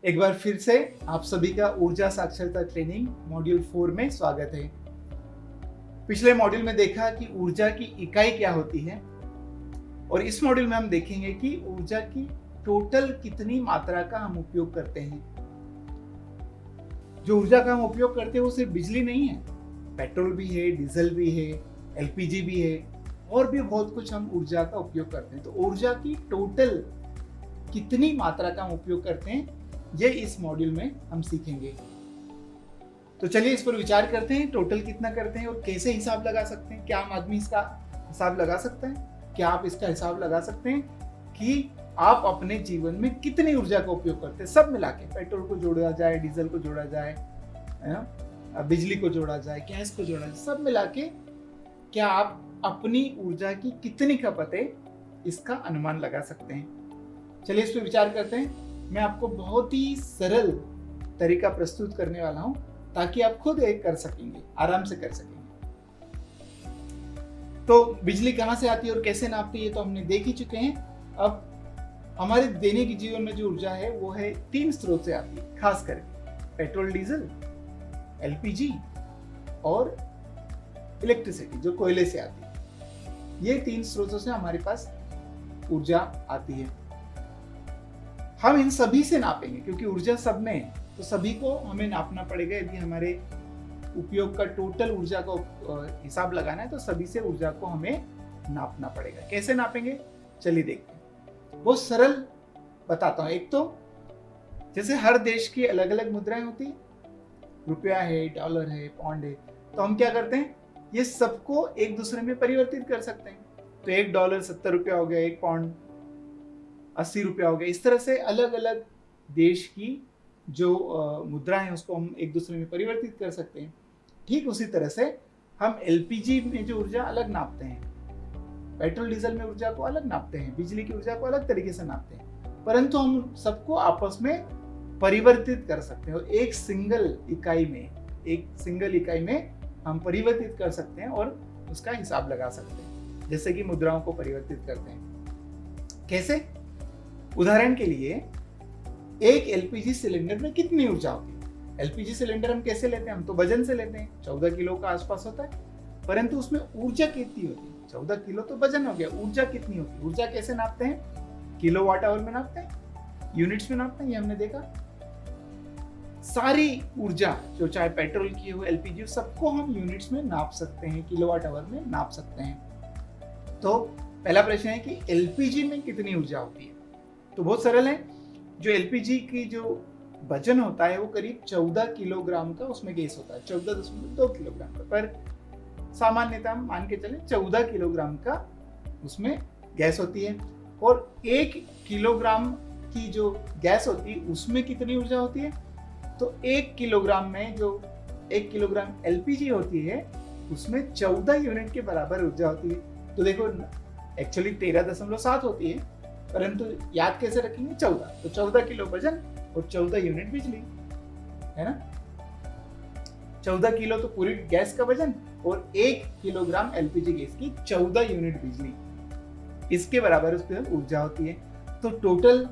एक बार फिर से आप सभी का ऊर्जा साक्षरता ट्रेनिंग मॉड्यूल 4 में स्वागत है। पिछले मॉड्यूल में देखा कि ऊर्जा की इकाई क्या होती है और इस मॉड्यूल में हम देखेंगे कि ऊर्जा की टोटल कितनी मात्रा का हम उपयोग करते हैं। जो ऊर्जा का हम उपयोग करते हैं वो सिर्फ बिजली नहीं है, पेट्रोल भी है, डीजल भी है, एलपीजी भी है और भी बहुत कुछ हम ऊर्जा का उपयोग करते हैं। तो ऊर्जा की टोटल कितनी मात्रा का हम उपयोग करते हैं ये इस मॉड्यूल में हम सीखेंगे। तो चलिए इस पर विचार करते हैं, टोटल कितना करते हैं और कैसे हिसाब लगा सकते हैं। क्या आम आदमी इसका हिसाब लगा सकता है? क्या आप इसका हिसाब लगा सकते हैं कि आप अपने जीवन में कितनी ऊर्जा का उपयोग करते हैं? सब मिला के, पेट्रोल को जोड़ा जाए, डीजल को जोड़ा जाए, बिजली को जोड़ा जाए, गैस को जोड़ा जाए, सब मिला के क्या आप अपनी ऊर्जा की कितनी खपत है इसका अनुमान लगा सकते हैं। चलिए इस पर विचार करते हैं। मैं आपको बहुत ही सरल तरीका प्रस्तुत करने वाला हूं ताकि आप खुद एक कर सकेंगे, आराम से कर सकेंगे। तो बिजली कहां से आती है और कैसे नापती है तो हमने देख ही चुके हैं। अब हमारे दैनिक जीवन में जो ऊर्जा है वो है 3 स्रोत से आती है, खास करके पेट्रोल, डीजल, एलपीजी और इलेक्ट्रिसिटी जो कोयले से आती है। ये 3 स्रोतों से हमारे पास ऊर्जा आती है। हम इन सभी से नापेंगे क्योंकि ऊर्जा सब में है, तो सभी को हमें नापना पड़ेगा। यदि हमारे उपयोग का टोटल ऊर्जा का हिसाब लगाना है तो सभी से ऊर्जा को हमें नापना पड़ेगा। कैसे नापेंगे चलिए देखते हैं। बहुत सरल बताता हूँ। एक तो जैसे हर देश की अलग अलग मुद्राएं होती है, रुपया है, डॉलर है, पौंड है, तो हम क्या करते हैं, ये सबको एक दूसरे में परिवर्तित कर सकते हैं। तो $1 70 रुपया हो गया, 1 पौंड 80 रुपया हो गया। इस तरह से अलग अलग देश की जो मुद्रा है उसको हम एक दूसरे में परिवर्तित कर सकते हैं। ठीक उसी तरह से हम एलपीजी में जो ऊर्जा अलग नापते हैं, पेट्रोल डीजल में ऊर्जा को अलग नापते हैं, बिजली की ऊर्जा को अलग तरीके से नापते हैं, परंतु हम सबको आपस में परिवर्तित कर सकते हैं और एक सिंगल इकाई में हम परिवर्तित कर सकते हैं और उसका हिसाब लगा सकते हैं, जैसे कि मुद्राओं को परिवर्तित करते हैं। कैसे? उदाहरण के लिए एक एलपीजी सिलेंडर में कितनी ऊर्जा होती है? एलपीजी सिलेंडर हम कैसे लेते हैं? हम तो वजन से लेते हैं, 14 किलो का आसपास होता है, परंतु उसमें ऊर्जा कितनी होती है? 14 किलो तो वजन हो गया, ऊर्जा कितनी होती है? ऊर्जा कैसे नापते हैं? किलोवाट आवर में नापते हैं, यूनिट्स में नापते हैं, ये हमने देखा। सारी ऊर्जा जो चाहे पेट्रोल की हो, एलपीजी हो, सबको हम यूनिट्स में नाप सकते हैं, किलोवाट आवर में नाप सकते हैं। तो पहला प्रश्न है कि एलपीजी में कितनी ऊर्जा होती है? तो बहुत सरल है। जो एलपीजी की जो वजन होता है वो करीब 14 किलोग्राम का उसमें गैस होता है, 14.2 किलोग्राम का, पर सामान्यतः हम मान के चले 14 किलोग्राम का उसमें गैस होती है। और 1 किलोग्राम की जो गैस होती है उसमें कितनी ऊर्जा होती है? तो 1 किलोग्राम में जो 1 किलोग्राम एलपीजी होती है उसमें 14 यूनिट के बराबर ऊर्जा होती है। तो देखो एक्चुअली 13.7 होती है, परंतु याद कैसे रखेंगे? 14, तो 14 किलो वजन और 14 यूनिट बिजली, है ना। 14 किलो तो पूरी गैस का वजन और 1 किलोग्राम एलपीजी गैस की 14 यूनिट बिजली, इसके बराबर उस पर ऊर्जा होती है। तो टोटल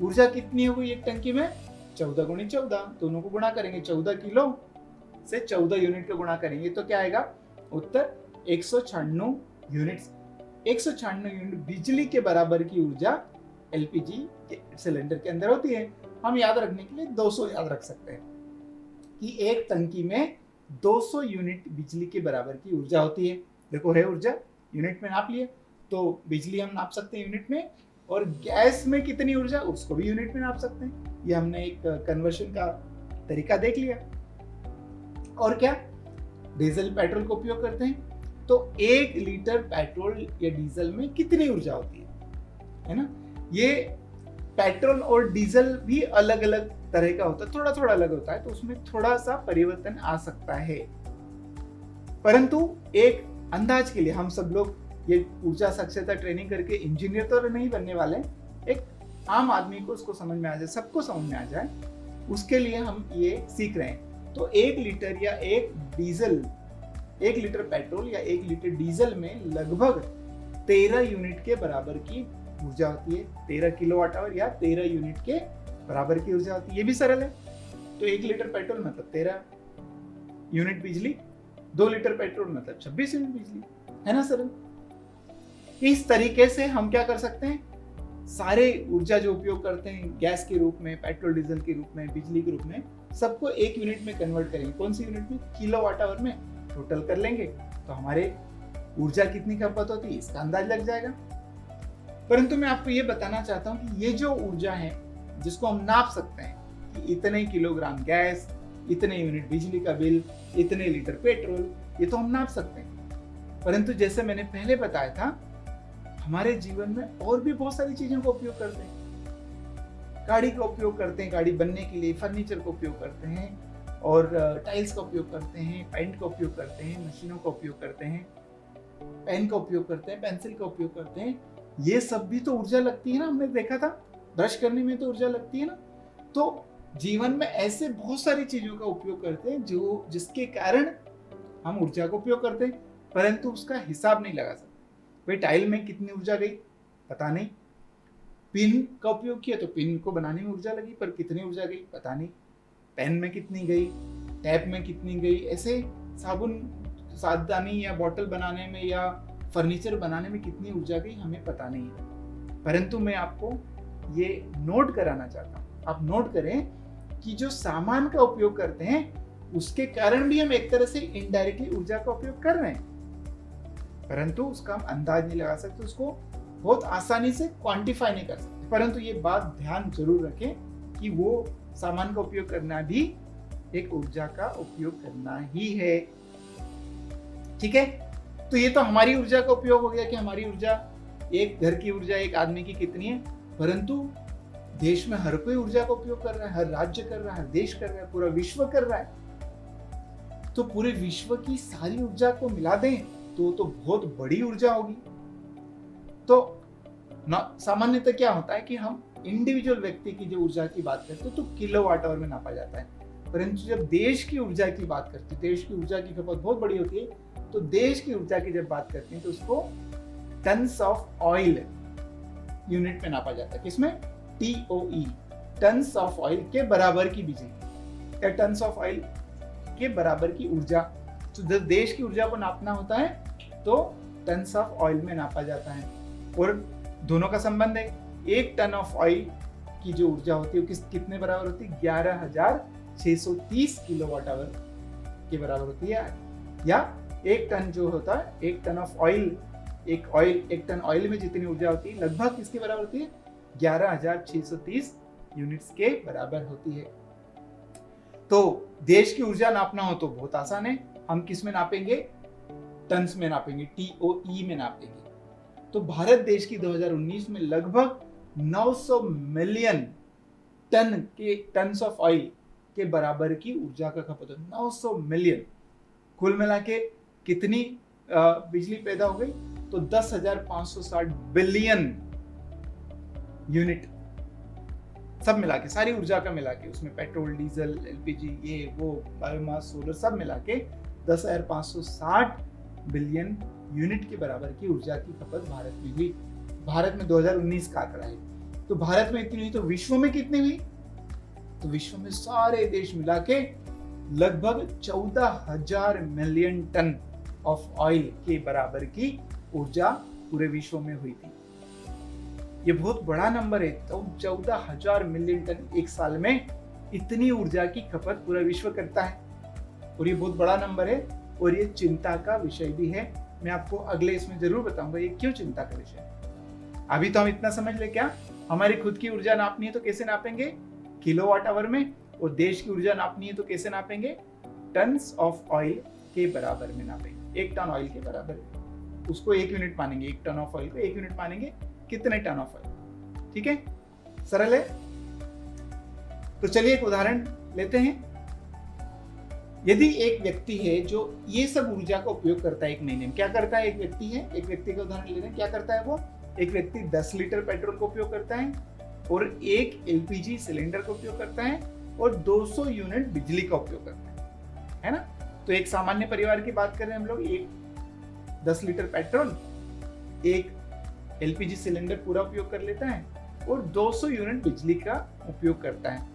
ऊर्जा कितनी होगी एक टंकी में? 14 गुणी 14, दोनों को गुणा करेंगे, 14 किलो से 14 यूनिट का गुणा करेंगे तो क्या आएगा उत्तर? 196 यूनिट्स। 196 यूनिट बिजली के बराबर की ऊर्जा एलपीजी के सिलेंडर के अंदर होती है। हम याद रखने के लिए 200 याद रख सकते हैं कि एक टंकी में 200 यूनिट बिजली के बराबर की ऊर्जा होती है। देखो है ऊर्जा, यूनिट में नाप लिए, तो बिजली हम नाप सकते हैं यूनिट में, और गैस में कितनी ऊर्जा उसको भी यूनिट में नाप सकते हैं। ये हमने एक कन्वर्शन का तरीका देख लिया। और क्या? डीजल पेट्रोल का उपयोग करते हैं तो 1 लीटर पेट्रोल या डीजल में कितनी ऊर्जा होती है ना। ये पेट्रोल और डीजल भी अलग अलग तरह का होता है, थोड़ा थोड़ा अलग होता है, तो उसमें थोड़ा सा परिवर्तन आ सकता है। परंतु एक अंदाज के लिए हम सब लोग ये ऊर्जा साक्षरता ट्रेनिंग करके इंजीनियर तो नहीं बनने वाले, एक आम आदमी को उसको समझ में आ जाए, सबको समझ में आ जाए, उसके लिए हम ये सीख रहे हैं। तो 1 लीटर या 1 लीटर पेट्रोल या 1 लीटर डीजल में लगभग 13 यूनिट के बराबर की ऊर्जा होती है, 13 किलोवाट आवर या 13 यूनिट के बराबर की ऊर्जा होती है। ये भी सरल है। तो 1 लीटर पेट्रोल मतलब 13 यूनिट बिजली, 2 लीटर पेट्रोल मतलब 26 यूनिट बिजली, है ना सरल। इस तरीके से हम क्या कर सकते हैं, सारे ऊर्जा जो उपयोग करते हैं गैस के रूप में, पेट्रोल डीजल के रूप में, बिजली के रूप में, सबको एक यूनिट में कन्वर्ट करेंगे। कौन सी यूनिट में? किलोवाट आवर में टोटल कर लेंगे तो हमारे ऊर्जा कितनी खपत होती है इसका अंदाज लग जाएगा। परंतु मैं आपको ये बताना चाहता हूं कि ये जो ऊर्जा है जिसको हम नाप सकते हैं कि इतने किलोग्राम गैस, इतने यूनिट बिजली का बिल, इतने लीटर पेट्रोल, ये तो हम नाप सकते हैं। परंतु जैसे मैंने पहले बताया था, हमारे जीवन में और भी बहुत सारी चीजों का उपयोग करते हैं। गाड़ी का उपयोग करते हैं, गाड़ी बनने के लिए फर्नीचर का उपयोग करते हैं, और टाइल्स का उपयोग करते हैं, पेंट का उपयोग करते हैं, मशीनों का उपयोग करते हैं, पेन का उपयोग करते हैं, पेंसिल का उपयोग करते हैं। ये सब भी तो ऊर्जा लगती है ना, हमने देखा था ब्रश करने में तो ऊर्जा लगती है ना। तो जीवन में ऐसे बहुत सारी चीजों का उपयोग करते हैं जो जिसके कारण हम ऊर्जा का उपयोग करते हैं, परंतु उसका हिसाब नहीं लगा सकते। भाई टाइल में कितनी ऊर्जा गई पता नहीं, पिन का उपयोग किया तो पिन को बनाने में ऊर्जा लगी, पर कितनी ऊर्जा गई पता नहीं, पेन में कितनी गई, टैप में कितनी गई, ऐसे साबुन, सावधानी या बोतल बनाने में या फर्नीचर बनाने में कितनी ऊर्जा गई हमें पता नहीं है। परंतु मैं आपको ये नोट कराना चाहता हूँ, आप नोट करें कि जो सामान का उपयोग करते हैं उसके कारण भी हम एक तरह से इनडायरेक्टली ऊर्जा का उपयोग कर रहे हैं, परंतु उसका हम अंदाज नहीं लगा सकते, उसको बहुत आसानी से क्वांटिफाई नहीं कर सकते। परंतु ये बात ध्यान जरूर रखें कि वो सामान का उपयोग करना भी एक ऊर्जा का उपयोग करना ही है। ठीक है, तो ये तो हमारी ऊर्जा का उपयोग हो गया कि हमारी ऊर्जा, एक घर की ऊर्जा एक आदमी की कितनी है, परंतु देश में हर कोई ऊर्जा का उपयोग कर रहा है, हर राज्य कर रहा है, हर देश कर रहा है, पूरा विश्व कर रहा है। तो पूरे विश्व की सारी ऊर्जा को मिला दें तो बहुत बड़ी ऊर्जा होगी। तो सामान्यतः क्या होता है कि हम इंडिविजुअल व्यक्ति की जो ऊर्जा की बात करते हैं तो किलोवाट आवर में नापा जाता है, परंतु जब देश की ऊर्जा की बात करते हैं, देश की ऊर्जा की खपत बहुत बड़ी होती है, तो देश की ऊर्जा की जब बात करते हैं तो उसको टन्स ऑफ ऑयल यूनिट में नापा जाता है। किसमें? TOE, टन्स ऑफ ऑयल के बराबर की बिजली या टन्स ऑफ ऑयल के बराबर की ऊर्जा। तो जब देश की ऊर्जा को नापना होता है तो टन्स ऑफ ऑयल में नापा जाता है, और दोनों का संबंध है। 1 टन ऑफ ऑयल की जो ऊर्जा होती है वो कितने बराबर होती है? 11,630 किलोवाट आवर के बराबर होती है। या 1 टन जो होता है, 1 टन ऑफ ऑयल, एक टन ऑयल में जितनी ऊर्जा होती है लगभग किसके बराबर होती है? 11,630 यूनिट्स के बराबर होती है। तो देश की ऊर्जा नापना हो तो बहुत आसान है, हम किस में नापेंगे? टन्स में नापेंगे, TOE में नापेंगे। तो भारत देश की 2019 में लगभग 900 मिलियन टन्स ऑफ ऑयल के बराबर की ऊर्जा का खपत है। 900 मिलियन, कुल मिला के कितनी बिजली पैदा हो गई? तो 10,560 बिलियन यूनिट, सब मिला के, सारी ऊर्जा का मिला के, उसमें पेट्रोल, डीजल, LPG, ये वो, बायोमास, सोलर, सब मिला के 10,560 बिलियन यूनिट के बराबर की ऊर्जा की खपत भारत में हुई। भारत में 2019 का आंकड़ा है। तो भारत में इतनी हुई तो विश्व में कितनी हुई? तो विश्व में सारे देश मिला के लगभग 14,000 मिलियन टन ऑफ ऑयल के बराबर की ऊर्जा पूरे विश्व में हुई थी। ये बहुत बड़ा नंबर है। तो 14,000 मिलियन टन एक साल में, इतनी ऊर्जा की खपत पूरा विश्व करता है, और ये बहुत बड़ा नंबर है, और ये चिंता का विषय भी है। मैं आपको अगले इसमें जरूर बताऊंगा ये क्यों चिंता का विषय है। अभी तो हम इतना समझ ले, क्या हमारी खुद की ऊर्जा नापनी है तो कैसे नापेंगे? किलोवाट आवर में। और देश की ऊर्जा नापनी है तो कैसे नापेंगे? टन्स ऑफ ऑयल के बराबर में नापेंगे। 1 टन ऑयल के बराबर, उसको 1 यूनिट मानेंगे, 1 टन ऑफ ऑयल को 1 यूनिट मानेंगे, कितने टन ऑफ ऑयल। ठीक है, सरल है। तो चलिए एक उदाहरण लेते हैं। यदि एक व्यक्ति है जो ये सब ऊर्जा का उपयोग करता है एक महीने में, क्या करता है? एक व्यक्ति है, एक व्यक्ति का उदाहरण ले रहे हैं, क्या करता है वो? एक व्यक्ति 10 लीटर पेट्रोल का उपयोग करता है, और 1 LPG सिलेंडर का उपयोग करता है, और 200 यूनिट बिजली का उपयोग करता है ना। तो एक सामान्य परिवार की बात कर रहे हैं हम लोग, एक 10 लीटर पेट्रोल, 1 LPG सिलेंडर पूरा उपयोग कर लेता है, और 200 यूनिट बिजली का उपयोग करता है।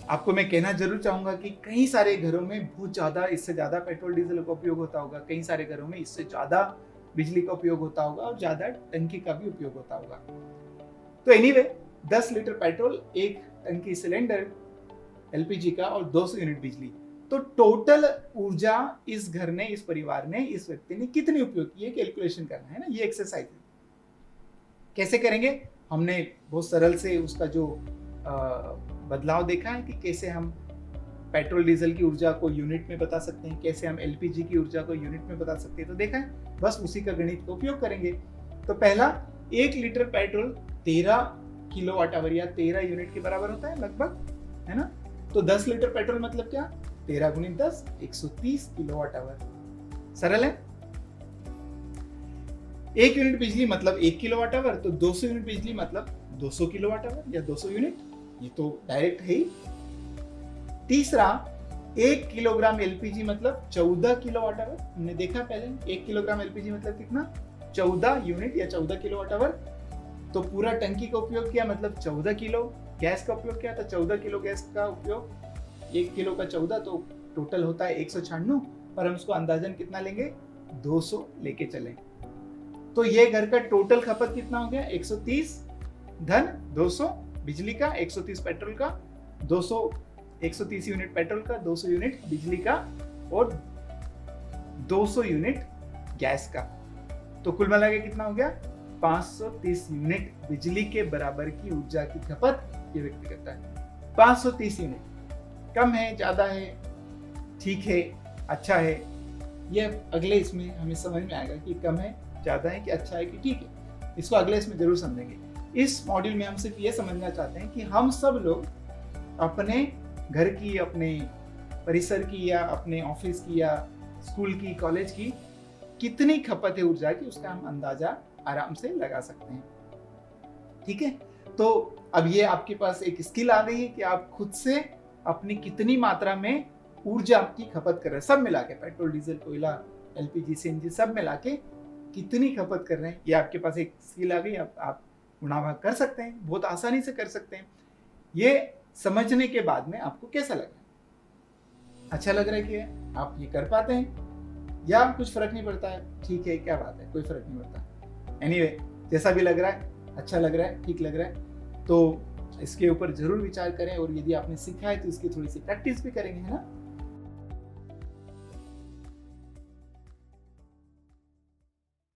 आपको मैं कहना जरूर चाहूंगा कि कई सारे घरों में बहुत ज्यादा, इससे ज्यादा पेट्रोल डीजल का उपयोग होता होगा, कई सारे घरों में इससे ज्यादा बिजली का उपयोग होता होगा और ज्यादा टंकी का भी उपयोग होता होगा। तो एनीवे 10 लीटर पेट्रोल, एक टंकी सिलेंडर एलपीजी का और 200 यूनिट बिजली, तो टोटल ऊर्जा इस घर ने, इस परिवार ने, इस व्यक्ति ने कितनी उपयोग की है, कैलकुलेशन करना है ना। ये एक्सरसाइज है। कैसे करेंगे? हमने बहुत सरल से उसका जो बदलाव देखा है कि कैसे हम पेट्रोल डीजल की ऊर्जा को यूनिट में बता सकते हैं, कैसे हम एलपीजी की ऊर्जा को यूनिट में बता सकते हैं। तो देखा है, बस उसी का गणित का उपयोग करेंगे। तो पहला, 1 लीटर पेट्रोल 13 किलोवाट आवर या 13 यूनिट के बराबर होता है लगभग, है ना। तो 10 लीटर पेट्रोल मतलब क्या? 13 गुणित 10, 130 किलोवाट आवर। सरल है। 1 यूनिट बिजली मतलब 1 किलोवाट आवर, तो 200 यूनिट बिजली मतलब 200 किलोवाट आवर या 200 यूनिट, ये तो डायरेक्ट है ही। तीसरा, 1 किलोग्राम एलपीजी मतलब 14 किलोवाट आवर। हमने देखा पहले 1 किलोग्राम एलपीजी मतलब कितना? 14 यूनिट या 14 किलोवाट आवर। तो पूरा टंकी का उपयोग किया मतलब 14 किलो। गैस का उपयोग किया तो 14 किलो गैस का उपयोग, 1 किलो का 14, तो टोटल होता है 196, पर हम उसको अंदाजन कितना लेंगे? 200 लेके चले। तो ये घर का टोटल खपत कितना हो गया? 130 धन 200 बिजली का, 130 पेट्रोल का, 130 यूनिट पेट्रोल का, 200 यूनिट बिजली का और 200 यूनिट गैस का। तो कुल मिला के कितना हो गया? 530 यूनिट बिजली के बराबर की ऊर्जा की खपत ये व्यक्ति करता है। 530 यूनिट कम है, ज्यादा है, ठीक है, अच्छा है, ये अगले इसमें हमें समझ में आएगा कि कम है, ज्यादा है, कि अच्छा है, कि ठीक है। इसको अगले इसमें जरूर समझेंगे। इस मॉड्यूल में हम सिर्फ ये समझना चाहते हैं कि हम सब लोग अपने घर की, अपने परिसर की या अपने ऑफिस की या स्कूल की, कॉलेज की कितनी खपत है ऊर्जा की, उसका हम अंदाजा आराम से लगा सकते हैं। ठीक है। तो अब ये आपके पास एक स्किल आ गई है कि आप खुद से अपनी कितनी मात्रा में ऊर्जा की खपत कर रहे हैं, सब मिला के, पेट्रोल, डीजल, कोयला, एलपीजी, सीएनजी सब मिला के कितनी खपत कर रहे हैं, ये आपके पास एक स्किल आ गई। आप गुणा कर सकते हैं, बहुत आसानी से कर सकते हैं। ये समझने के बाद में आपको कैसा लगा? अच्छा लग रहा है कि आप ये कर पाते हैं या कुछ फर्क नहीं पड़ता है? ठीक है, क्या बात है, कोई फर्क नहीं पड़ता। एनीवे, जैसा भी लग रहा है, अच्छा लग रहा है, ठीक लग रहा है, तो इसके ऊपर जरूर विचार करें और यदि आपने सीखा है तो इसकी थोड़ी सी प्रैक्टिस भी करेंगे, है ना।